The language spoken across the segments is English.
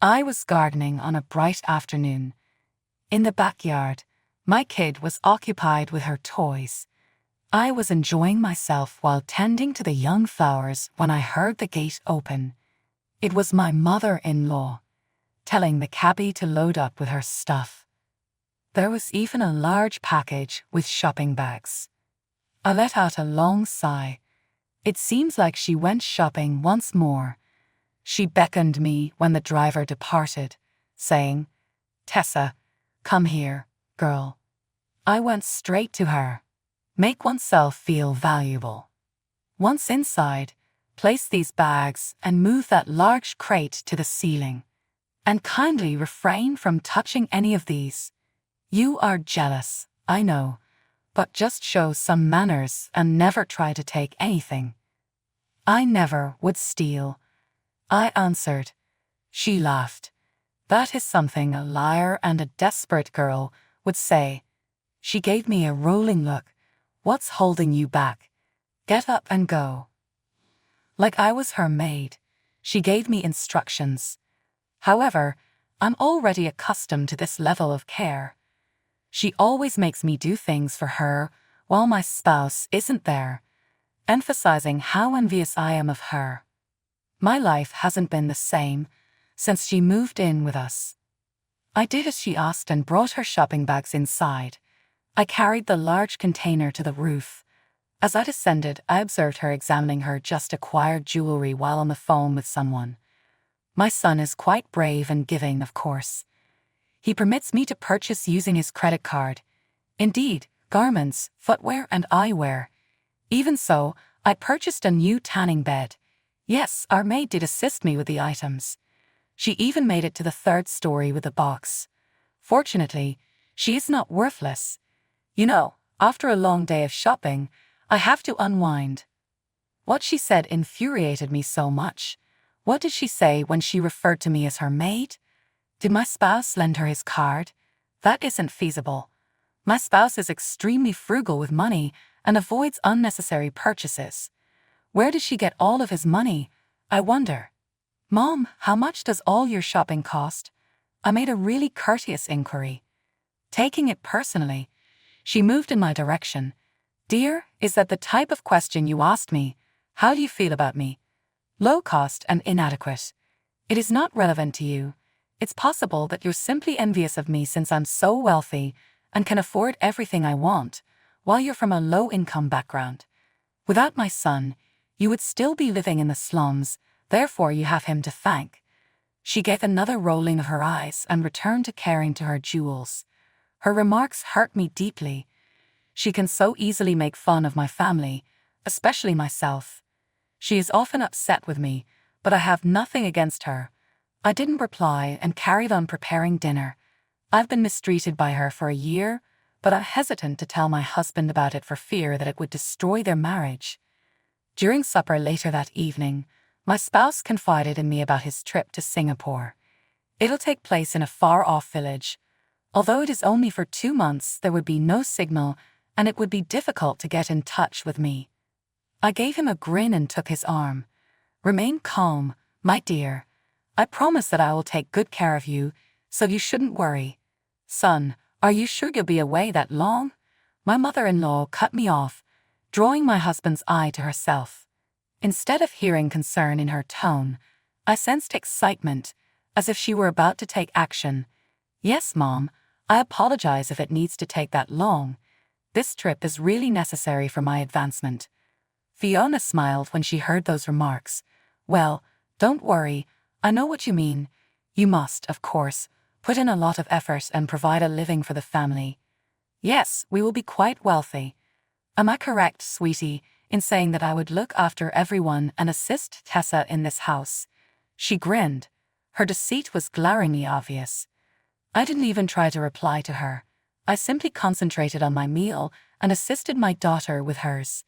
I was gardening on a bright afternoon. In the backyard, my kid was occupied with her toys. I was enjoying myself while tending to the young flowers when I heard the gate open. It was my mother-in-law, telling the cabbie to load up with her stuff. There was even a large package with shopping bags. I let out a long sigh. It seems like she went shopping once more. She beckoned me when the driver departed, saying, "Tessa, come here, girl." I went straight to her. Make oneself feel valuable. Once inside, place these bags and move that large crate to the ceiling. And kindly refrain from touching any of these. You are jealous, I know, but just show some manners and never try to take anything. I never would steal, I answered. She laughed. That is something a liar and a desperate girl would say. She gave me a rolling look. What's holding you back? Get up and go. Like I was her maid, she gave me instructions. However, I'm already accustomed to this level of care. She always makes me do things for her while my spouse isn't there, emphasizing how envious I am of her. My life hasn't been the same since she moved in with us. I did as she asked and brought her shopping bags inside. I carried the large container to the roof. As I descended, I observed her examining her just acquired jewelry while on the phone with someone. My son is quite brave and giving, of course. He permits me to purchase using his credit card. Indeed, garments, footwear, and eyewear. Even so, I purchased a new tanning bed. Yes, our maid did assist me with the items. She even made it to the 3rd story with the box. Fortunately, she is not worthless. You know, after a long day of shopping, I have to unwind. What she said infuriated me so much. What did she say when she referred to me as her maid? Did my spouse lend her his card? That isn't feasible. My spouse is extremely frugal with money and avoids unnecessary purchases. Where did she get all of his money, I wonder? Mom, how much does all your shopping cost? I made a really courteous inquiry. Taking it personally, she moved in my direction. Dear, is that the type of question you asked me? How do you feel about me? Low cost and inadequate. It is not relevant to you. It's possible that you're simply envious of me since I'm so wealthy and can afford everything I want, while you're from a low-income background. Without my son, you would still be living in the slums, therefore you have him to thank. She gave another rolling of her eyes and returned to caring to her jewels. Her remarks hurt me deeply. She can so easily make fun of my family, especially myself. She is often upset with me, but I have nothing against her. I didn't reply and carried on preparing dinner. I've been mistreated by her for a year, but I'm hesitant to tell my husband about it for fear that it would destroy their marriage. During supper later that evening, my spouse confided in me about his trip to Singapore. It'll take place in a far-off village. Although it is only for 2 months, there would be no signal, and it would be difficult to get in touch with me. I gave him a grin and took his arm. Remain calm, my dear. I promise that I will take good care of you, so you shouldn't worry. Son, are you sure you'll be away that long? My mother-in-law cut me off, drawing my husband's eye to herself. Instead of hearing concern in her tone, I sensed excitement, as if she were about to take action. Yes, Mom, I apologize if it needs to take that long. This trip is really necessary for my advancement. Fiona smiled when she heard those remarks. Well, don't worry, I know what you mean. You must, of course, put in a lot of effort and provide a living for the family. Yes, we will be quite wealthy. Am I correct, sweetie, in saying that I would look after everyone and assist Tessa in this house? She grinned. Her deceit was glaringly obvious. I didn't even try to reply to her. I simply concentrated on my meal and assisted my daughter with hers.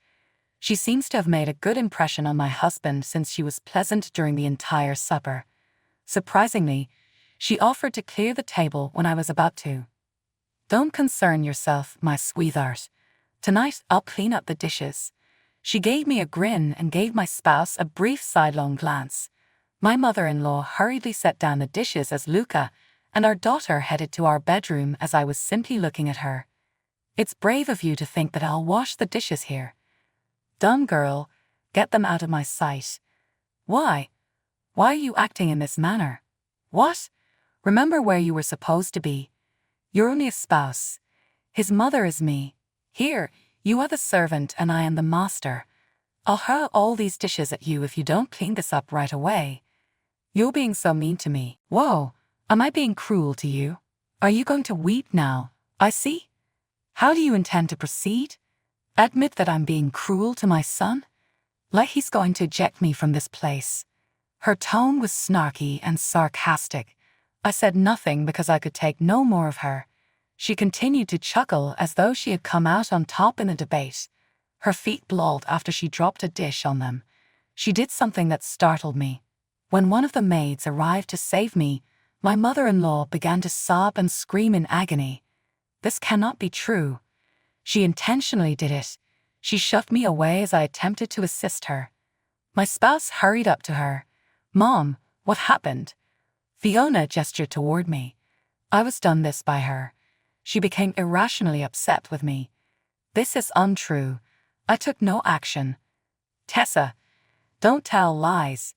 She seems to have made a good impression on my husband since she was pleasant during the entire supper. Surprisingly, she offered to clear the table when I was about to. Don't concern yourself, my sweetheart. Tonight I'll clean up the dishes. She gave me a grin and gave my spouse a brief sidelong glance. My mother-in-law hurriedly set down the dishes as Luca and our daughter headed to our bedroom as I was simply looking at her. "It's brave of you to think that I'll wash the dishes here." "Dumb girl, get them out of my sight." "Why? Why are you acting in this manner?" "What? Remember where you were supposed to be. You're only a spouse. His mother is me. Here, you are the servant and I am the master. I'll hurl all these dishes at you if you don't clean this up right away." "You're being so mean to me." "Whoa, am I being cruel to you? Are you going to weep now? I see. How do you intend to proceed? Admit that I'm being cruel to my son? Like he's going to eject me from this place." Her tone was snarky and sarcastic. I said nothing because I could take no more of her. She continued to chuckle as though she had come out on top in the debate. Her feet lolled after she dropped a dish on them. She did something that startled me. When one of the maids arrived to save me, my mother-in-law began to sob and scream in agony. This cannot be true. She intentionally did it. She shoved me away as I attempted to assist her. My spouse hurried up to her. "Mom, what happened?" Fiona gestured toward me. I was done this by her. She became irrationally upset with me. "This is untrue. I took no action." "Tessa, don't tell lies.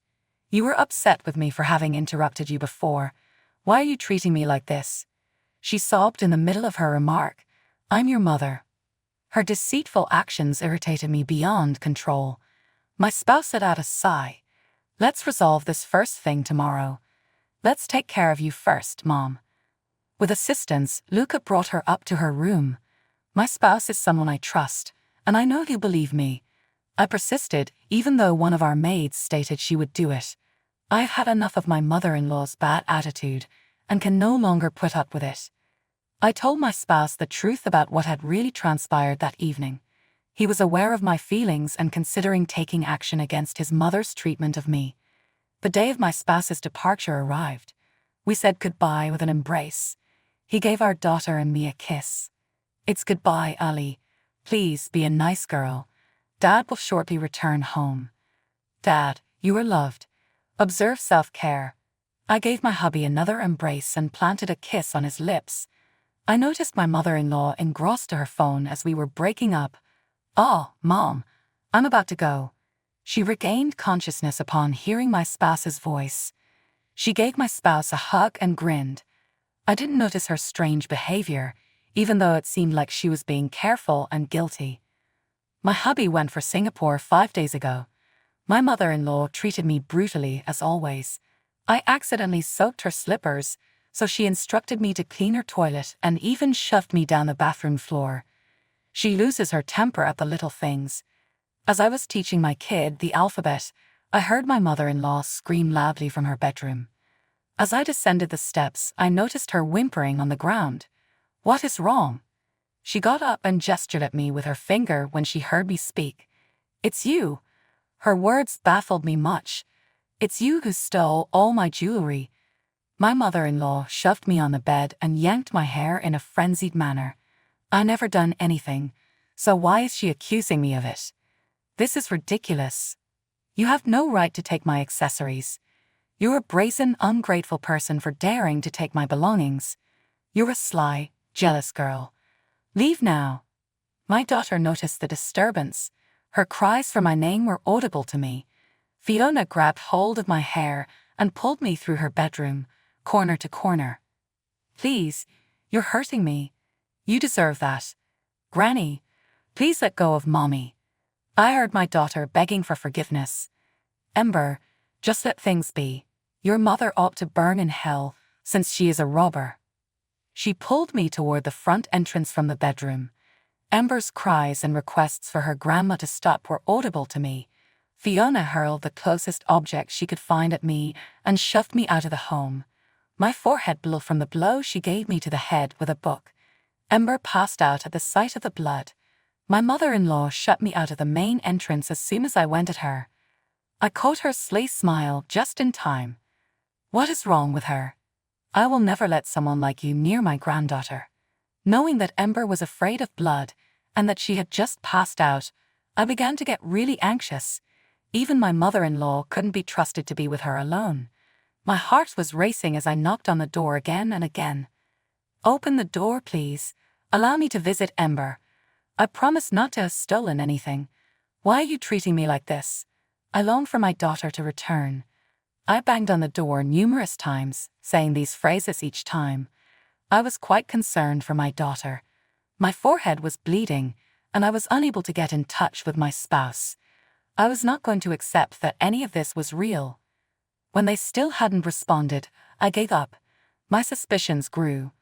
You were upset with me for having interrupted you before. Why are you treating me like this?" She sobbed in the middle of her remark. "I'm your mother." Her deceitful actions irritated me beyond control. My spouse let out a sigh. "Let's resolve this first thing tomorrow. Let's take care of you first, Mom." With assistance, Luca brought her up to her room. My spouse is someone I trust, and I know he'll believe me. I persisted, even though one of our maids stated she would do it. I've had enough of my mother-in-law's bad attitude and can no longer put up with it. I told my spouse the truth about what had really transpired that evening. He was aware of my feelings and considering taking action against his mother's treatment of me. The day of my spouse's departure arrived. We said goodbye with an embrace. He gave our daughter and me a kiss. "It's goodbye, Ali. Please be a nice girl. Dad will shortly return home." "Dad, you are loved. Observe self-care." I gave my hubby another embrace and planted a kiss on his lips. I noticed my mother-in-law engrossed to her phone as we were breaking up. "Oh, Mom, I'm about to go." She regained consciousness upon hearing my spouse's voice. She gave my spouse a hug and grinned. I didn't notice her strange behavior, even though it seemed like she was being careful and guilty. My hubby went for Singapore 5 days ago. My mother-in-law treated me brutally as always. I accidentally soaked her slippers, so she instructed me to clean her toilet and even shoved me down the bathroom floor. She loses her temper at the little things. As I was teaching my kid the alphabet, I heard my mother-in-law scream loudly from her bedroom. As I descended the steps, I noticed her whimpering on the ground. "What is wrong?" She got up and gestured at me with her finger when she heard me speak. "It's you." Her words baffled me much. "It's you who stole all my jewelry." My mother-in-law shoved me on the bed and yanked my hair in a frenzied manner. I never done anything, so why is she accusing me of it? This is ridiculous. You have no right to take my accessories. You're a brazen, ungrateful person for daring to take my belongings. You're a sly, jealous girl. Leave now. My daughter noticed the disturbance. Her cries for my name were audible to me. Fiona grabbed hold of my hair and pulled me through her bedroom, corner to corner. "Please, you're hurting me. You deserve that. Granny, please let go of Mommy." I heard my daughter begging for forgiveness. "Ember, just let things be. Your mother ought to burn in hell, since she is a robber." She pulled me toward the front entrance from the bedroom. Ember's cries and requests for her grandma to stop were audible to me. Fiona hurled the closest object she could find at me and shoved me out of the home. My forehead blew from the blow she gave me to the head with a book. Ember passed out at the sight of the blood. My mother-in-law shut me out of the main entrance as soon as I went at her. I caught her sly smile just in time. What is wrong with her? I will never let someone like you near my granddaughter. Knowing that Ember was afraid of blood and that she had just passed out, I began to get really anxious. Even my mother-in-law couldn't be trusted to be with her alone. My heart was racing as I knocked on the door again and again. "Open the door, please. Allow me to visit Ember. I promise not to have stolen anything. Why are you treating me like this? I long for my daughter to return." I banged on the door numerous times, saying these phrases each time. I was quite concerned for my daughter. My forehead was bleeding, and I was unable to get in touch with my spouse. I was not going to accept that any of this was real. When they still hadn't responded, I gave up. My suspicions grew.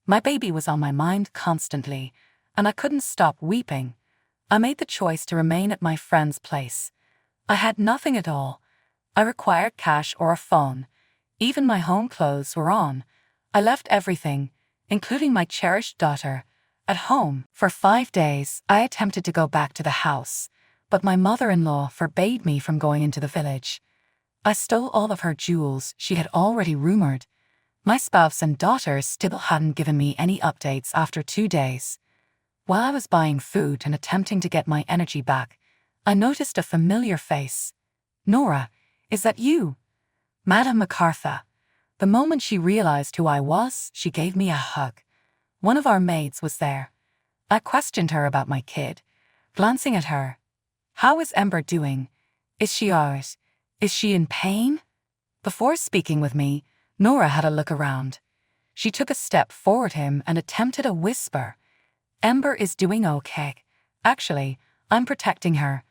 My baby was on my mind constantly, and I couldn't stop weeping. I made the choice to remain at my friend's place. I had nothing at all. I required cash or a phone. Even my home clothes were on. I left everything, including my cherished daughter, at home. For 5 days, I attempted to go back to the house, but my mother-in-law forbade me from going into the village. I stole all of her jewels she had already rumored. My spouse and daughter still hadn't given me any updates after 2 days. While I was buying food and attempting to get my energy back, I noticed a familiar face. "Nora, is that you?" "Madam MacArthur." The moment she realized who I was, she gave me a hug. One of our maids was there. I questioned her about my kid, glancing at her. "How is Ember doing? Is she ours? Is she in pain?" Before speaking with me, Nora had a look around. She took a step forward him and attempted a whisper. "Ember is doing okay. Actually, I'm protecting her.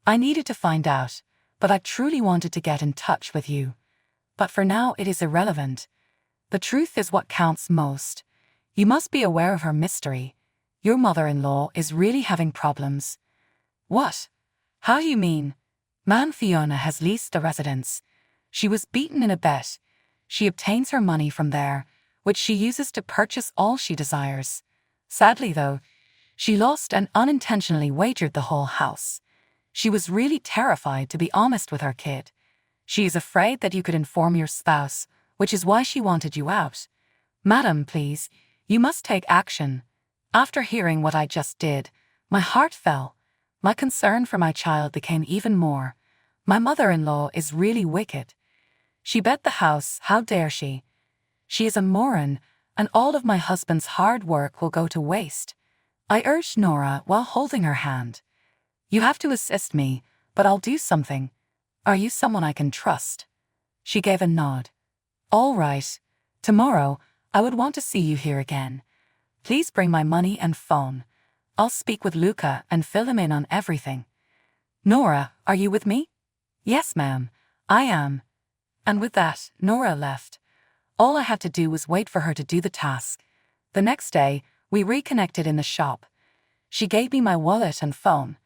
I needed to find out, but I truly wanted to get in touch with you. But for now it is irrelevant. The truth is what counts most. You must be aware of her mystery. Your mother-in-law is really having problems." "What? How do you mean?" "Man, Fiona has leased a residence. She was beaten in a bet. She obtains her money from there, which she uses to purchase all she desires. Sadly, though, she lost and unintentionally wagered the whole house. She was really terrified, to be honest, with her kid. She is afraid that you could inform your spouse, which is why she wanted you out. Madam, please, you must take action." After hearing what I just did, my heart fell. My concern for my child became even more. My mother-in-law is really wicked. She bet the house, how dare she? She is a moron, and all of my husband's hard work will go to waste. I urged Nora while holding her hand. "You have to assist me, but I'll do something. Are you someone I can trust?" She gave a nod. "All right. Tomorrow, I would want to see you here again. Please bring my money and phone. I'll speak with Luca and fill him in on everything." "Nora, are you with me?" "Yes, ma'am, I am." And with that, Nora left. All I had to do was wait for her to do the task. The next day, we reconnected in the shop. She gave me my wallet and phone.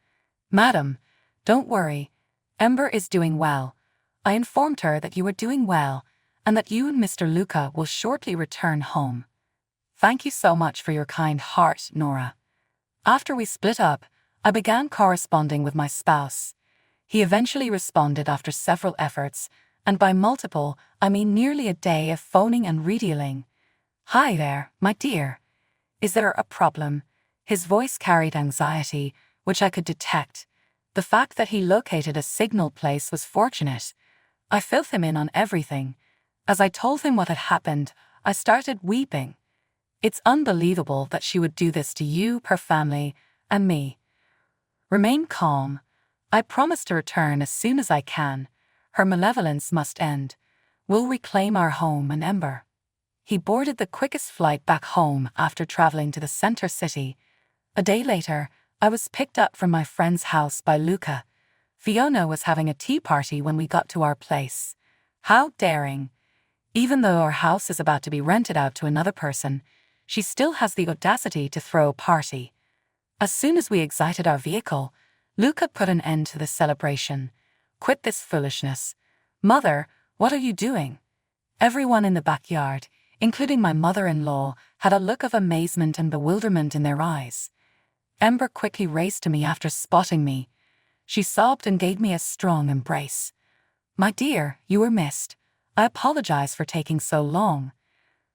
"Madam, don't worry. Ember is doing well. I informed her that you were doing well and that you and Mr. Luca will shortly return home. Thank you so much for your kind heart, Nora." After we split up, I began corresponding with my spouse. He eventually responded after several efforts, and by multiple, I mean nearly a day of phoning and redealing. "Hi there, my dear. Is there a problem?" His voice carried anxiety, which I could detect. The fact that he located a signal place was fortunate. I filled him in on everything. As I told him what had happened, I started weeping. "It's unbelievable that she would do this to you, her family, and me. Remain calm. I promise to return as soon as I can. Her malevolence must end. We'll reclaim our home and Ember." He boarded the quickest flight back home after traveling to the center city. A day later, I was picked up from my friend's house by Luca. Fiona was having a tea party when we got to our place. How daring! Even though our house is about to be rented out to another person, she still has the audacity to throw a party. As soon as we exited our vehicle, Luca put an end to the celebration. "Quit this foolishness. Mother, what are you doing?" Everyone in the backyard, including my mother-in-law, had a look of amazement and bewilderment in their eyes. Ember quickly raced to me after spotting me. She sobbed and gave me a strong embrace. "My dear, you were missed. I apologize for taking so long."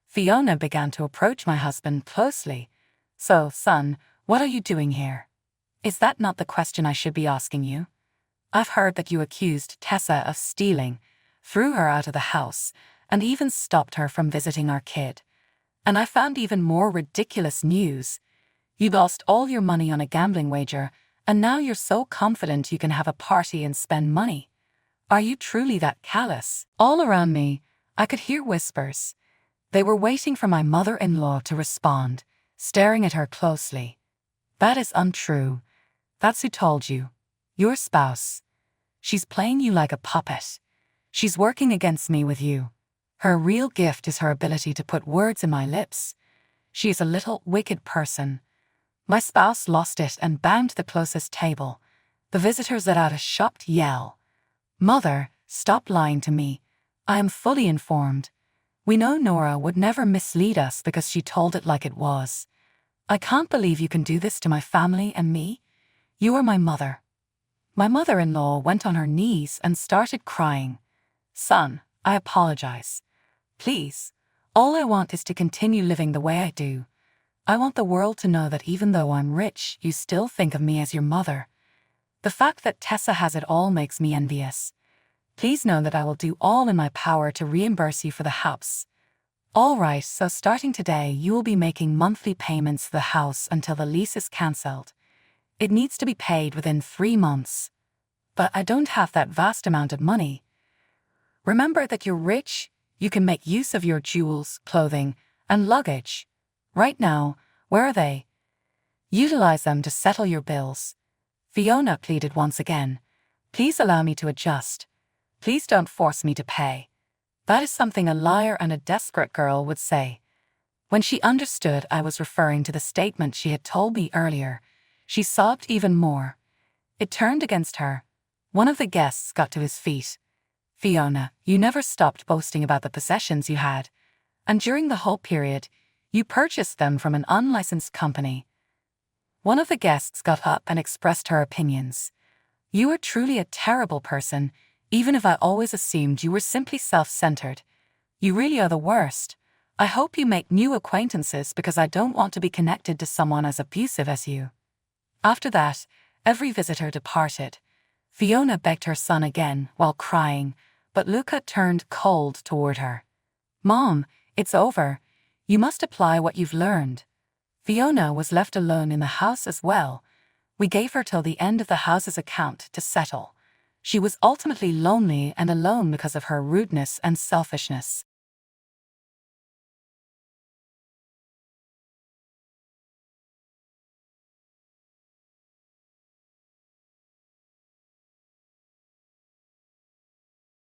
Fiona began to approach my husband closely. "So, son, what are you doing here?" "Is that not the question I should be asking you?" I've heard that you accused Tessa of stealing, threw her out of the house, and even stopped her from visiting our kid. And I found even more ridiculous news. You lost all your money on a gambling wager, and now you're so confident you can have a party and spend money. Are you truly that callous? All around me, I could hear whispers. They were waiting for my mother-in-law to respond, staring at her closely. That is untrue. That's who told you. Your spouse. She's playing you like a puppet. She's working against me with you. Her real gift is her ability to put words in my lips. She is a little wicked person. My spouse lost it and banged the closest table. The visitors let out a shocked yell. Mother, stop lying to me. I am fully informed. We know Nora would never mislead us because she told it like it was. I can't believe you can do this to my family and me. You are my mother. My mother-in-law went on her knees and started crying. Son, I apologize. Please, all I want is to continue living the way I do. I want the world to know that even though I'm rich, you still think of me as your mother. The fact that Tessa has it all makes me envious. Please know that I will do all in my power to reimburse you for the house. All right, so starting today, you will be making monthly payments to the house until the lease is cancelled. It needs to be paid within 3 months. But I don't have that vast amount of money. Remember that you're rich, you can make use of your jewels, clothing, and luggage. Right now, where are they? Utilize them to settle your bills. Fiona pleaded once again. Please allow me to adjust. Please don't force me to pay. That is something a liar and a desperate girl would say. When she understood I was referring to the statement she had told me earlier, she sobbed even more. It turned against her. One of the guests got to his feet. Fiona, you never stopped boasting about the possessions you had. And during the whole period, you purchased them from an unlicensed company. One of the guests got up and expressed her opinions. You are truly a terrible person, even if I always assumed you were simply self-centered. You really are the worst. I hope you make new acquaintances because I don't want to be connected to someone as abusive as you. After that, every visitor departed. Fiona begged her son again while crying, but Luca turned cold toward her. Mom, it's over. You must apply what you've learned. Fiona was left alone in the house as well. We gave her till the end of the house's account to settle. She was ultimately lonely and alone because of her rudeness and selfishness.